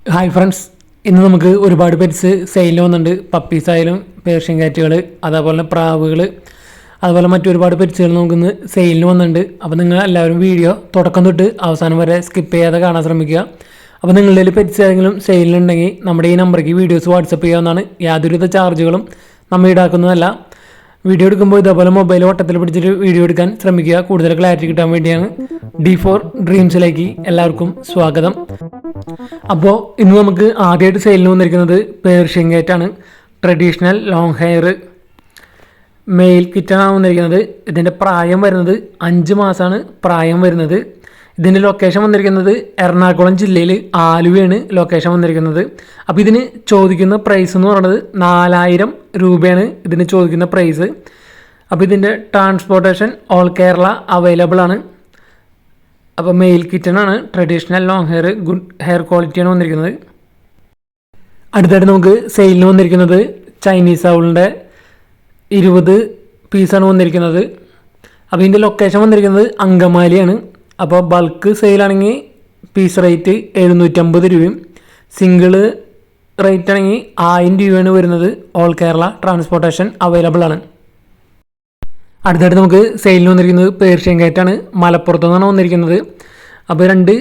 Hi friends, ഇന്ന് നമുക്ക് ഒരുപാട് പെറ്റ്സ് സെയിലിന് വന്നിട്ടുണ്ട്. പപ്പീസ് ആയാലും പേർഷ്യൻ കാറ്റുകൾ, അതേപോലെ പ്രാവുകൾ, അതുപോലെ മറ്റൊരുപാട് പെറ്റ്സുകൾ നമുക്കിന്ന് സെയിലിന് വന്നിട്ടുണ്ട്. അപ്പോൾ നിങ്ങൾ എല്ലാവരും വീഡിയോ തുടക്കം തൊട്ട് അവസാനം വരെ സ്കിപ്പ് ചെയ്യാതെ കാണാൻ ശ്രമിക്കുക. അപ്പോൾ നിങ്ങളുടെ പെറ്റ്സ് ഏതെങ്കിലും സെയിലിനുണ്ടെങ്കിൽ നമ്മുടെ ഈ നമ്പറിലേക്ക് വീഡിയോസ് വാട്സപ്പ് ചെയ്യാവുന്നതാണ്. യാതൊരുവിധ ചാർജുകളും നമ്മൾ ഈടാക്കുന്നതല്ല. വീഡിയോ എടുക്കുമ്പോൾ ഇതേപോലെ മൊബൈൽ വട്ടത്തിൽ പിടിച്ചിട്ട് വീഡിയോ എടുക്കാൻ ശ്രമിക്കുക. കൂടുതൽ ക്ലാരിറ്റി കിട്ടാൻ വേണ്ടിയാണ്. D4 ഡ്രീംസിലേക്ക് എല്ലാവർക്കും സ്വാഗതം. അപ്പോൾ ഇന്ന് നമുക്ക് ആദ്യമായിട്ട് സെയിലിന് വന്നിരിക്കുന്നത് പേർഷ്യൻ കാറ്റാണ്. ട്രഡീഷണൽ ലോങ് ഹെയർ മെയിൽ കിറ്റാണ് വന്നിരിക്കുന്നത്. ഇതിൻ്റെ പ്രായം വരുന്നത് 5 മാസമാണ് പ്രായം വരുന്നത്. ഇതിൻ്റെ ലൊക്കേഷൻ വന്നിരിക്കുന്നത് എറണാകുളം ജില്ലയിൽ ആലുവയാണ് ലൊക്കേഷൻ വന്നിരിക്കുന്നത്. അപ്പോൾ ഇതിന് ചോദിക്കുന്ന പ്രൈസ് എന്ന് പറയുന്നത് 4000 രൂപയാണ് ഇതിന് ചോദിക്കുന്ന പ്രൈസ്. അപ്പോൾ ഇതിൻ്റെ ട്രാൻസ്പോർട്ടേഷൻ ഓൾ കേരള അവൈലബിൾ ആണ്. അപ്പോൾ മെയിൽ കിറ്റനാണ്, traditional long hair, good hair ക്വാളിറ്റിയാണ് വന്നിരിക്കുന്നത്. അടുത്തായിട്ട് നമുക്ക് സെയിലിന് വന്നിരിക്കുന്നത് ചൈനീസ് ഔളിൻ്റെ 20 പീസാണ് വന്നിരിക്കുന്നത്. അപ്പോൾ ഇതിൻ്റെ ലൊക്കേഷൻ വന്നിരിക്കുന്നത് അങ്കമാലിയാണ്. അപ്പോൾ ബൾക്ക് സെയിലാണെങ്കിൽ പീസ് റേറ്റ് 750 രൂപയും സിംഗിൾ റേറ്റ് ആണെങ്കിൽ 1000 രൂപയാണ് വരുന്നത്. ഓൾ കേരള ട്രാൻസ്പോർട്ടേഷൻ അവൈലബിൾ ആണ്. അടുത്തായിട്ട് നമുക്ക് സെയിലിന് വന്നിരിക്കുന്നത് പേർഷ്യൻ കാറ്റാണ്. മലപ്പുറത്തു നിന്നാണ് വന്നിരിക്കുന്നത്. അപ്പോൾ 2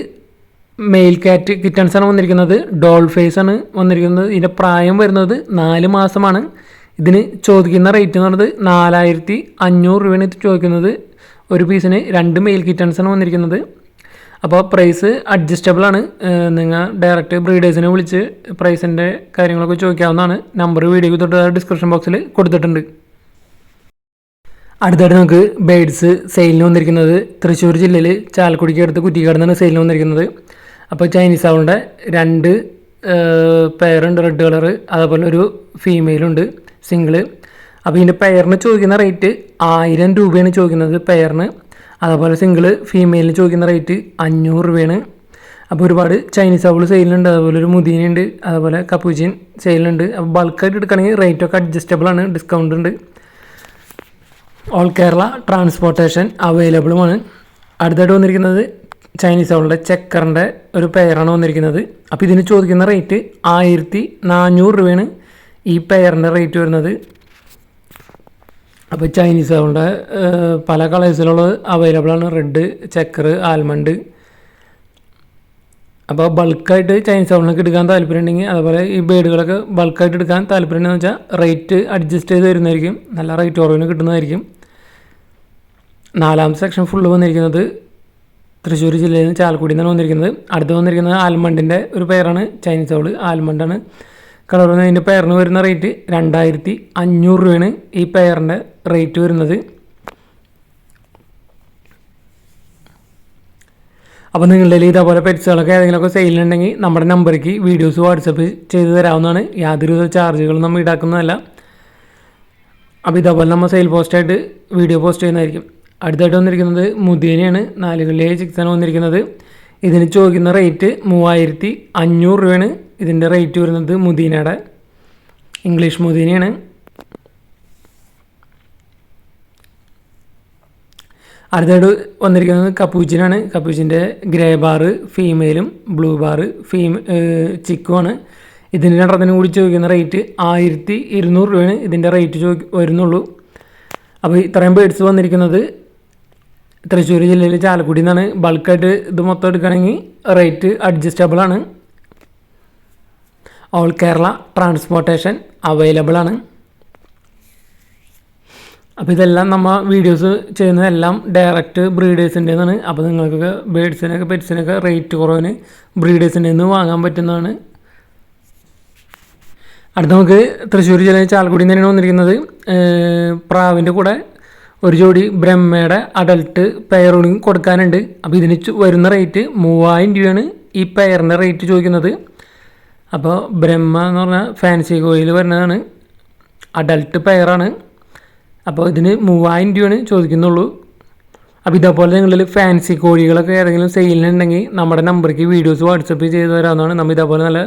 മെയിൽ കാറ്റ് കിറ്റൺസാണ് വന്നിരിക്കുന്നത്. ഡോൾ ഫേസ് ആണ് വന്നിരിക്കുന്നത്. ഇതിൻ്റെ പ്രായം വരുന്നത് 4 മാസമാണ്. ഇതിന് ചോദിക്കുന്ന റേറ്റ് എന്ന് പറയുന്നത് 4500 രൂപയാണ് ഇത് ചോദിക്കുന്നത്. ഒരു പീസിന് 2 മെയിൽ കിറ്റൺസാണ് വന്നിരിക്കുന്നത്. അപ്പോൾ പ്രൈസ് അഡ്ജസ്റ്റബിൾ ആണ്. നിങ്ങൾ ഡയറക്റ്റ് ബ്രീഡേഴ്സിനെ വിളിച്ച് പ്രൈസിൻ്റെ കാര്യങ്ങളൊക്കെ ചോദിക്കാവുന്നതാണ്. നമ്പർ വീഡിയോക്ക് തൊട്ട് ഡിസ്ക്രിപ്ഷൻ ബോക്സിൽ കൊടുത്തിട്ടുണ്ട്. അടുത്തായിട്ട് നമുക്ക് ബേഡ്സ് സെയിലിന് വന്നിരിക്കുന്നത് തൃശ്ശൂർ ജില്ലയിൽ ചാലക്കുടിക്ക് അടുത്ത് കുറ്റിക്കാട് നിന്നാണ് സെയിലിന് വന്നിരിക്കുന്നത്. അപ്പോൾ ചൈനീസ് ഔളിൻ്റെ 2 പെയറുണ്ട്, റെഡ് കളർ, അതേപോലെ ഒരു ഫീമെയിലുണ്ട് സിംഗിള്. അപ്പോൾ ഇതിൻ്റെ പെയറിന് ചോദിക്കുന്ന റേറ്റ് 1000 രൂപയാണ് ചോദിക്കുന്നത് പെയറിന്. അതേപോലെ സിംഗിള് ഫീമെയിലിന് ചോദിക്കുന്ന റേറ്റ് 500 രൂപയാണ്. അപ്പോൾ ഒരുപാട് ചൈനീസ് ഔൾ സെയിലുണ്ട്, അതുപോലെ ഒരു മുദീനുണ്ട്, അതുപോലെ കപ്പൂച്ചിൻ സെയിലുണ്ട്. അപ്പോൾ ബൾക്കായിട്ട് എടുക്കുകയാണെങ്കിൽ റേറ്റൊക്കെ അഡ്ജസ്റ്റബിൾ ആണ്, ഡിസ്കൗണ്ട് ഉണ്ട്. ഓൾ കേരള ട്രാൻസ്പോർട്ടേഷൻ അവൈലബിളുമാണ്. അടുത്തായിട്ട് വന്നിരിക്കുന്നത് ചൈനീസ് ഔളിൻ്റെ ചെക്കറിൻ്റെ ഒരു പെയറാണ് വന്നിരിക്കുന്നത്. അപ്പോൾ ഇതിന് ചോദിക്കുന്ന റേറ്റ് 1400 രൂപയാണ് ഈ പെയറിൻ്റെ റേറ്റ് വരുന്നത്. അപ്പോൾ ചൈനീസ് ഔളിൻ്റെ പല കളേഴ്സിലുള്ളത് അവൈലബിൾ ആണ്. Red, checker, almond. അപ്പോൾ ബൾക്കായിട്ട് ചൈനീസ് ഔളിനൊക്കെ എടുക്കാൻ താല്പര്യമുണ്ടെങ്കിൽ, അതുപോലെ ഈ ബേഡുകളൊക്കെ ബൾക്കായിട്ട് എടുക്കാൻ താല്പര്യമുണ്ടെന്ന് വെച്ചാൽ റേറ്റ് അഡ്ജസ്റ്റ് ചെയ്ത് തരുന്നതായിരിക്കും. നല്ല റേറ്റ് കുറവിന് കിട്ടുന്നതായിരിക്കും. 4ാമത്തെ സെക്ഷൻ ഫുള്ള് വന്നിരിക്കുന്നത് തൃശ്ശൂർ ജില്ലയിൽ നിന്ന് ചാലക്കുടിയിൽ നിന്നാണ് വന്നിരിക്കുന്നത്. അടുത്ത് വന്നിരിക്കുന്നത് ആൽമണ്ടിൻ്റെ ഒരു പെയറാണ്. ചൈനീസ് ഔൾ ആൽമണ്ടാണ്. കളർ വന്ന് അതിൻ്റെ പെയറിന് വരുന്ന റേറ്റ് 2500 രൂപയാണ് ഈ പെയറിൻ്റെ റേറ്റ് വരുന്നത്. അപ്പോൾ നിങ്ങളുടെ ഇതേപോലെ പെറ്റ്സുകളൊക്കെ ഏതെങ്കിലുമൊക്കെ സെയിലുണ്ടെങ്കിൽ നമ്മുടെ നമ്പറിലേക്ക് വീഡിയോസ് വാട്സപ്പ് ചെയ്ത് തരാവുന്നതാണ്. യാതൊരു ചാർജുകളും നമ്മൾ ഈടാക്കുന്നതല്ല. അപ്പോൾ ഇതേപോലെ നമ്മൾ സെയിൽ പോസ്റ്റായിട്ട് വീഡിയോ പോസ്റ്റ് ചെയ്യുന്നതായിരിക്കും. അടുത്തായിട്ട് വന്നിരിക്കുന്നത് മുദീനയാണ്. 4 കള്ളിയായി ചിക്സാണ് വന്നിരിക്കുന്നത്. ഇതിന് ചോദിക്കുന്ന റേറ്റ് 3500 രൂപയാണ് ഇതിൻ്റെ റേറ്റ് വരുന്നത്. മുദീനയുടെ ഇംഗ്ലീഷ് മുദീനയാണ്. അടുത്തായിട്ട് വന്നിരിക്കുന്നത് കപ്പൂച്ചിനാണ്. കപ്പൂച്ചിൻ്റെ ഗ്രേ ബാറ് ഫീമെയിലും ബ്ലൂ ബാറ് ചിക്കുമാണ്. ഇതിന് 2ത്തിനും കൂടി ചോദിക്കുന്ന റേറ്റ് 1200 രൂപയാണ് ഇതിൻ്റെ റേറ്റ് വരുന്നുള്ളൂ. അപ്പോൾ ഇത്രയും ബേഡ്സ് വന്നിരിക്കുന്നത് തൃശ്ശൂർ ജില്ലയിൽ ചാലക്കുടിയിൽ നിന്നാണ്. ബൾക്കായിട്ട് ഇത് മൊത്തം എടുക്കുകയാണെങ്കിൽ റേറ്റ് അഡ്ജസ്റ്റബിൾ ആണ്. ഓൾ കേരള ട്രാൻസ്പോർട്ടേഷൻ അവൈലബിൾ ആണ്. അപ്പോൾ ഇതെല്ലാം നമ്മൾ വീഡിയോസ് ചെയ്യുന്നതെല്ലാം ഡയറക്റ്റ് ബ്രീഡേഴ്സിൻ്റെ നിന്നാണ്. അപ്പോൾ നിങ്ങൾക്ക് ബേഡ്സിനൊക്കെ പെറ്റ്സിനൊക്കെ റേറ്റ് കുറവിന് ബ്രീഡേഴ്സിൻ്റെ നിന്ന് വാങ്ങാൻ പറ്റുന്നതാണ്. അടുത്ത നമുക്ക് തൃശ്ശൂർ ജില്ലയിൽ ചാലക്കുടിയിൽ നിന്നാണ് വന്നിരിക്കുന്നത്. പ്രാവിൻ്റെ കൂടെ ഒരു ജോഡി ബ്രഹ്മയുടെ അഡൽട്ട് പെയറും കൊടുക്കാനുണ്ട്. അപ്പോൾ ഇതിന് വരുന്ന റേറ്റ് 3000 രൂപയാണ് ഈ പെയറിൻ്റെ റേറ്റ് ചോദിക്കുന്നത്. അപ്പോൾ ബ്രഹ്മ എന്ന് പറഞ്ഞാൽ ഫാൻസി കോയിൽ വരുന്നതാണ്, അഡൽട്ട് പെയറാണ്. അപ്പോൾ ഇതിന് 3000 രൂപയാണ് ചോദിക്കുന്നുള്ളൂ. അപ്പോൾ ഇതേപോലെ നിങ്ങളിൽ ഫാൻസി കോഴികളൊക്കെ ഏതെങ്കിലും സെയിലിനുണ്ടെങ്കിൽ നമ്മുടെ നമ്പറിലേക്ക് വീഡിയോസ് വാട്സപ്പ് ചെയ്ത് തരാവുന്നതാണ്. നമ്മൾ ഇതേപോലെ നല്ല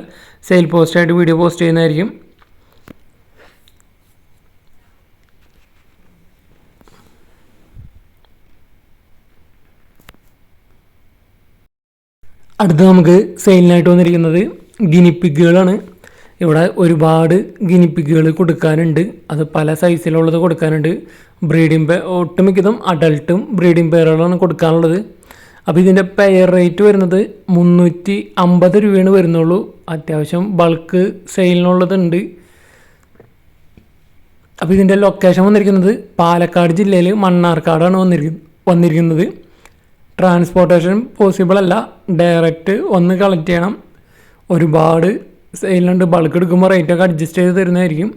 സെയിൽ പോസ്റ്റായിട്ട് വീഡിയോ പോസ്റ്റ് ചെയ്യുന്നതായിരിക്കും. അടുത്ത് നമുക്ക് സെയിലിനായിട്ട് വന്നിരിക്കുന്നത് ഗിനിപ്പിക്കുകളാണ്. ഇവിടെ ഒരുപാട് ഗിനിപ്പിക്കുകൾ കൊടുക്കാനുണ്ട്. അത് പല സൈസിലുള്ളത് കൊടുക്കാനുണ്ട്. ഒട്ടുമിക്കതും അഡൾട്ടും ബ്രീഡിംഗ് പെയറുകളാണ് കൊടുക്കാനുള്ളത്. അപ്പോൾ ഇതിൻ്റെ പെയർ റേറ്റ് വരുന്നത് 350 രൂപയാണ് വരുന്നുള്ളൂ. അത്യാവശ്യം ബൾക്ക് സെയിലിനുള്ളതുണ്ട്. അപ്പോൾ ഇതിൻ്റെ ലൊക്കേഷൻ വന്നിരിക്കുന്നത് പാലക്കാട് ജില്ലയിൽ മണ്ണാർക്കാടാണ് വന്നിരിക്കുന്നത്. ട്രാൻസ്പോർട്ടേഷൻ പോസിബിൾ അല്ല, ഡയറക്റ്റ് വന്ന് കളക്ട് ചെയ്യണം. ഒരുപാട് സെയിലുണ്ട്. ബൾക്ക് എടുക്കുമ്പോൾ റേറ്റൊക്കെ അഡ്ജസ്റ്റ് ചെയ്ത് തരുന്നതായിരിക്കും.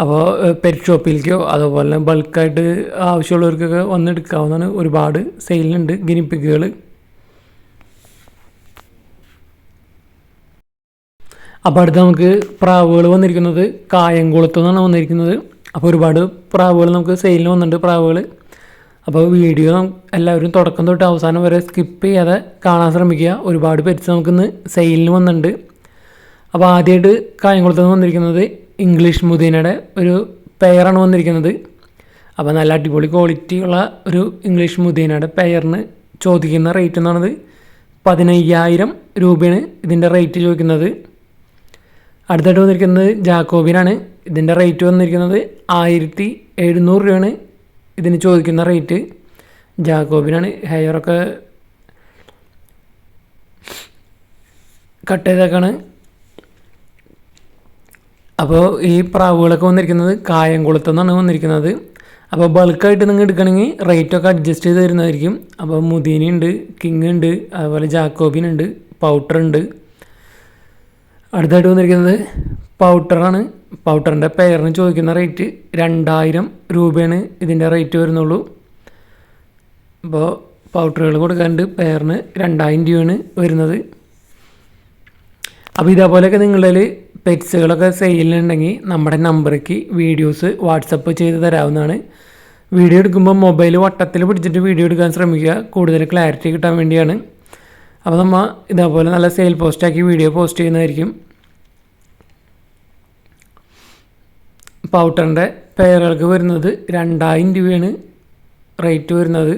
അപ്പോൾ പെറ്റ് ഷോപ്പിലേക്കോ അതുപോലെ ബൾക്കായിട്ട് ആവശ്യമുള്ളവർക്കൊക്കെ വന്ന് എടുക്കാവുന്നതാണ്. ഒരുപാട് സെയിലുണ്ട് ഗിനിപ്പിക്കുകൾ. അപ്പോൾ അടുത്ത് നമുക്ക് പ്രാവുകൾ വന്നിരിക്കുന്നത് കായംകുളത്തു നിന്നാണ് വന്നിരിക്കുന്നത്. അപ്പോൾ ഒരുപാട് പ്രാവുകൾ നമുക്ക് സെയിലിന് വന്നിട്ടുണ്ട് പ്രാവുകൾ. അപ്പോൾ വീഡിയോ എല്ലാവരും തുടക്കം തൊട്ട് അവസാനം വരെ സ്കിപ്പ് ചെയ്യാതെ കാണാൻ ശ്രമിക്കുക. ഒരുപാട് പെറ്റ്സ് നമുക്കിന്ന് സെയിലിന് വന്നിട്ടുണ്ട്. അപ്പോൾ ആദ്യമായിട്ട് കായംകുളത്ത് നിന്ന് വന്നിരിക്കുന്നത് ഇംഗ്ലീഷ് മുദീനയുടെ ഒരു പെയറാണ് വന്നിരിക്കുന്നത്. അപ്പോൾ നല്ല അടിപൊളി ക്വാളിറ്റി ഉള്ള ഒരു ഇംഗ്ലീഷ് മുദീനയുടെ പെയറിന് ചോദിക്കുന്ന റേറ്റ് എന്ന് പറയുന്നത് 15,000 രൂപയാണ് ഇതിൻ്റെ റേറ്റ് ചോദിക്കുന്നത്. അടുത്തായിട്ട് വന്നിരിക്കുന്നത് ജാക്കോബിനാണ്. ഇതിൻ്റെ റേറ്റ് വന്നിരിക്കുന്നത് 1700 രൂപയാണ് ഇതിന് ചോദിക്കുന്ന റേറ്റ്. ജാക്കോബിനാണ്. ഹെയറൊക്കെ കട്ട് ചെയ്തേക്കാണ്. അപ്പോൾ ഈ പ്രാവുകളൊക്കെ വന്നിരിക്കുന്നത് കായംകുളത്തു നിന്നാണ് വന്നിരിക്കുന്നത്. അപ്പോൾ ബൾക്കായിട്ട് നിങ്ങൾ എടുക്കണമെങ്കിൽ റേറ്റൊക്കെ അഡ്ജസ്റ്റ് ചെയ്ത് തരുന്നതായിരിക്കും. അപ്പോൾ മുദീനുണ്ട്, കിങ് ഉണ്ട്, അതുപോലെ ജാക്കോബിനുണ്ട്, പൗട്ടറുണ്ട്. അടുത്തായിട്ട് വന്നിരിക്കുന്നത് പൗട്ടറാണ്. പൗട്ടറിൻ്റെ പെയറിന് ചോദിക്കുന്ന റേറ്റ് 2000 രൂപയാണ് ഇതിൻ്റെ റേറ്റ് വരുന്നുള്ളൂ. അപ്പോൾ പൗട്ടറുകൾ കൊടുക്കാണ്ട് പെയറിന് 2000 രൂപയാണ് വരുന്നത്. അപ്പോൾ ഇതേപോലെയൊക്കെ നിങ്ങളുടെ പെറ്റ്സുകളൊക്കെ സെയിലുണ്ടെങ്കിൽ നമ്മുടെ നമ്പറിലേക്ക് വീഡിയോസ് വാട്സപ്പ് ചെയ്ത് തരാവുന്നതാണ്. വീഡിയോ എടുക്കുമ്പോൾ മൊബൈൽ വട്ടത്തിൽ പിടിച്ചിട്ട് വീഡിയോ എടുക്കാൻ ശ്രമിക്കുക, കൂടുതൽ ക്ലാരിറ്റി കിട്ടാൻ വേണ്ടിയാണ്. അപ്പോൾ നമ്മൾ ഇതേപോലെ നല്ല സെയിൽ പോസ്റ്റാക്കി വീഡിയോ പോസ്റ്റ് ചെയ്യുന്നതായിരിക്കും. പൗട്ടറിൻ്റെ പെയറുകൾക്ക് വരുന്നത് 2000 രൂപയാണ് റേറ്റ് വരുന്നത്.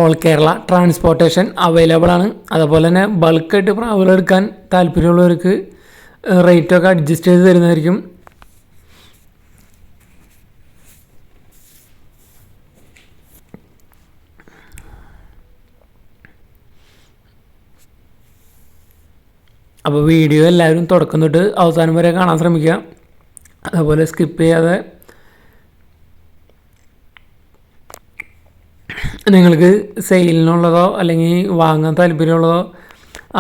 ഓൾ കേരള ട്രാൻസ്പോർട്ടേഷൻ അവൈലബിൾ ആണ്. അതുപോലെ തന്നെ ബൾക്കായിട്ട് പ്രാവുകൾ എടുക്കാൻ താല്പര്യമുള്ളവർക്ക് റേറ്റൊക്കെ അഡ്ജസ്റ്റ് ചെയ്ത് തരുന്നതായിരിക്കും. അപ്പോൾ വീഡിയോ എല്ലാവരും തുടക്കം തൊട്ട് അവസാനം വരെ കാണാൻ ശ്രമിക്കുക. അതുപോലെ സ്കിപ്പ് ചെയ്യാതെ. നിങ്ങൾക്ക് സെയിലിനുള്ളതോ അല്ലെങ്കിൽ വാങ്ങാൻ താല്പര്യമുള്ളതോ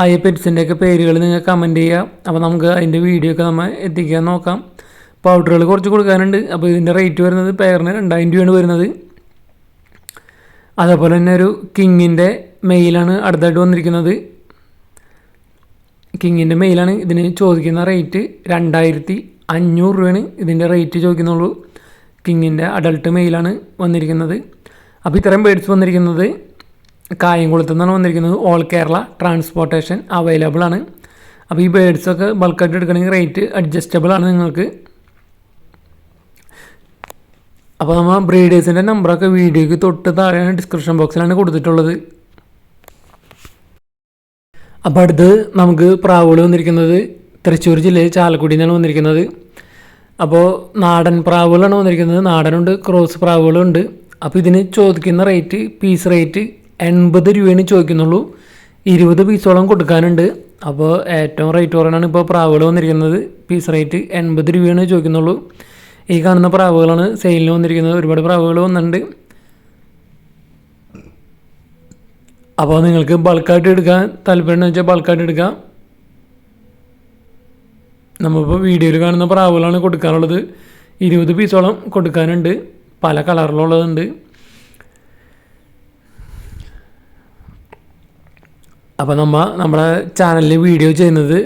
ആയ പെറ്റ്സിൻ്റെയൊക്കെ പേരുകൾ നിങ്ങൾ കമൻറ്റ് ചെയ്യുക. അപ്പോൾ നമുക്ക് അതിൻ്റെ വീഡിയോ ഒക്കെ നമ്മൾ എത്തിക്കാൻ നോക്കാം. പൗഡറുകൾ കുറച്ച് കൊടുക്കാനുണ്ട്. അപ്പോൾ ഇതിൻ്റെ റേറ്റ് വരുന്നത് പെയറിന് 2000 രൂപയാണ് വരുന്നത്. അതേപോലെ തന്നെ ഒരു കിങ്ങിൻ്റെ മെയിലാണ് അടുത്തായിട്ട് വന്നിരിക്കുന്നത്. കിങ്ങിൻ്റെ മെയിലാണ്. ഇതിന് ചോദിക്കുന്ന റേറ്റ് 2500 രൂപയാണ് ഇതിൻ്റെ റേറ്റ് ചോദിക്കുന്നുള്ളൂ. കിങ്ങിൻ്റെ അഡൾട്ട് മെയിലാണ് വന്നിരിക്കുന്നത്. അപ്പോൾ ഇത്രയും ബേഡ്സ് വന്നിരിക്കുന്നത് കായംകുളത്തു നിന്നാണ് വന്നിരിക്കുന്നത്. ഓൾ കേരള ട്രാൻസ്പോർട്ടേഷൻ അവൈലബിൾ ആണ്. അപ്പോൾ ഈ ബേഡ്സൊക്കെ ബൾക്കായിട്ട് എടുക്കണമെങ്കിൽ റേറ്റ് അഡ്ജസ്റ്റബിൾ ആണ് നിങ്ങൾക്ക്. അപ്പോൾ നമ്മൾ ബ്രീഡേഴ്സിൻ്റെ നമ്പറൊക്കെ വീഡിയോയ്ക്ക് തൊട്ട് താഴെയാണ് ഡിസ്ക്രിപ്ഷൻ ബോക്സിലാണ് കൊടുത്തിട്ടുള്ളത്. അപ്പോൾ അടുത്ത് നമുക്ക് പ്രാവുകൾ വന്നിരിക്കുന്നത് തൃശ്ശൂർ ജില്ലയിൽ ചാലക്കുടിയിൽ നിന്നാണ് വന്നിരിക്കുന്നത്. അപ്പോൾ നാടൻ പ്രാവുകളാണ് വന്നിരിക്കുന്നത്. നാടനുണ്ട്, ക്രോസ് പ്രാവുകളുണ്ട്. അപ്പോൾ ഇതിന് ചോദിക്കുന്ന റേറ്റ് പീസ് റേറ്റ് 80 രൂപയാണ് ചോദിക്കുന്നുള്ളൂ. 20 പീസോളം കൊടുക്കാനുണ്ട്. അപ്പോൾ ഏറ്റവും റേറ്റ് കുറവാണ് ഇപ്പോൾ പ്രാവുകൾ വന്നിരിക്കുന്നത്. പീസ് റേറ്റ് 80 രൂപയാണ് ചോദിക്കുന്നുള്ളൂ. ഈ കാണുന്ന പ്രാവുകളാണ് സെയിലിന് വന്നിരിക്കുന്നത്. ഒരുപാട് പ്രാവുകൾ വന്നിട്ടുണ്ട്. അപ്പോൾ നിങ്ങൾക്ക് ബൾക്കായിട്ട് എടുക്കാൻ താല്പര്യം വെച്ചാൽ ബൾക്കായിട്ട് എടുക്കാം. നമ്മളിപ്പോൾ വീഡിയോയിൽ കാണുന്ന പ്രാവുകളാണ് കൊടുക്കാനുള്ളത്. 20 പീസോളം കൊടുക്കാനുണ്ട്. പല കളറിലുള്ളതുണ്ട്. അപ്പോൾ നമ്മുടെ ചാനലിൽ വീഡിയോ ചെയ്യുന്നത്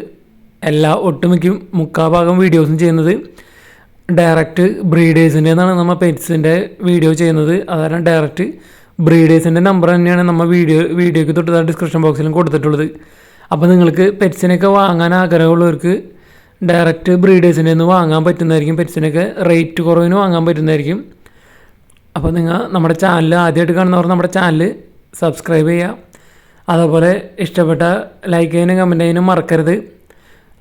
മുക്കാൽ ഭാഗം വീഡിയോസും ചെയ്യുന്നത് ഡയറക്റ്റ് ബ്രീഡേഴ്സിൻ്റെ നിന്നാണ് നമ്മൾ പെറ്റ്സിൻ്റെ വീഡിയോ ചെയ്യുന്നത്. അതായത് ഡയറക്റ്റ് ബ്രീഡേഴ്സിൻ്റെ നമ്പർ തന്നെയാണ് നമ്മൾ വീഡിയോയ്ക്ക് തൊട്ട് ഡിസ്ക്രിപ്ഷൻ ബോക്സിലും കൊടുത്തിട്ടുള്ളത്. അപ്പോൾ നിങ്ങൾക്ക് പെറ്റ്സിനൊക്കെ വാങ്ങാൻ ആഗ്രഹമുള്ളവർക്ക് ഡയറക്റ്റ് ബ്രീഡേഴ്സിൻ്റെ നിന്ന് വാങ്ങാൻ പറ്റുന്നതായിരിക്കും. പെറ്റ്സിനൊക്കെ റേറ്റ് കുറവിന് വാങ്ങാൻ പറ്റുന്നതായിരിക്കും. അപ്പോൾ നിങ്ങൾ നമ്മുടെ ചാനൽ ആദ്യമായിട്ട് കാണുന്നവർ നമ്മുടെ ചാനൽ സബ്സ്ക്രൈബ് ചെയ്യുക. അതുപോലെ ഇഷ്ടപ്പെട്ട ലൈക്ക് ചെയ്യാനും കമൻറ്റ് ചെയ്യാനും മറക്കരുത്.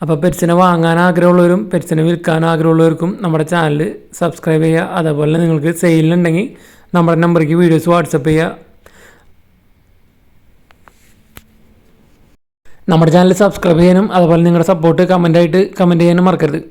അപ്പോൾ പെറ്റ്സിനെ വാങ്ങാൻ ആഗ്രഹമുള്ളവരും പെറ്റ്സിനെ വിൽക്കാൻ ആഗ്രഹമുള്ളവർക്കും നമ്മുടെ ചാനൽ സബ്സ്ക്രൈബ് ചെയ്യുക. അതേപോലെ നിങ്ങൾക്ക് സെയിലുണ്ടെങ്കിൽ നമ്മുടെ നമ്പറിലേക്ക് വീഡിയോസ് വാട്സപ്പ് ചെയ്യുക. നമ്മുടെ ചാനൽ സബ്സ്ക്രൈബ് ചെയ്യാനും അതുപോലെ നിങ്ങളുടെ സപ്പോർട്ട് കമൻറ്റ് ചെയ്യാനും മറക്കരുത്.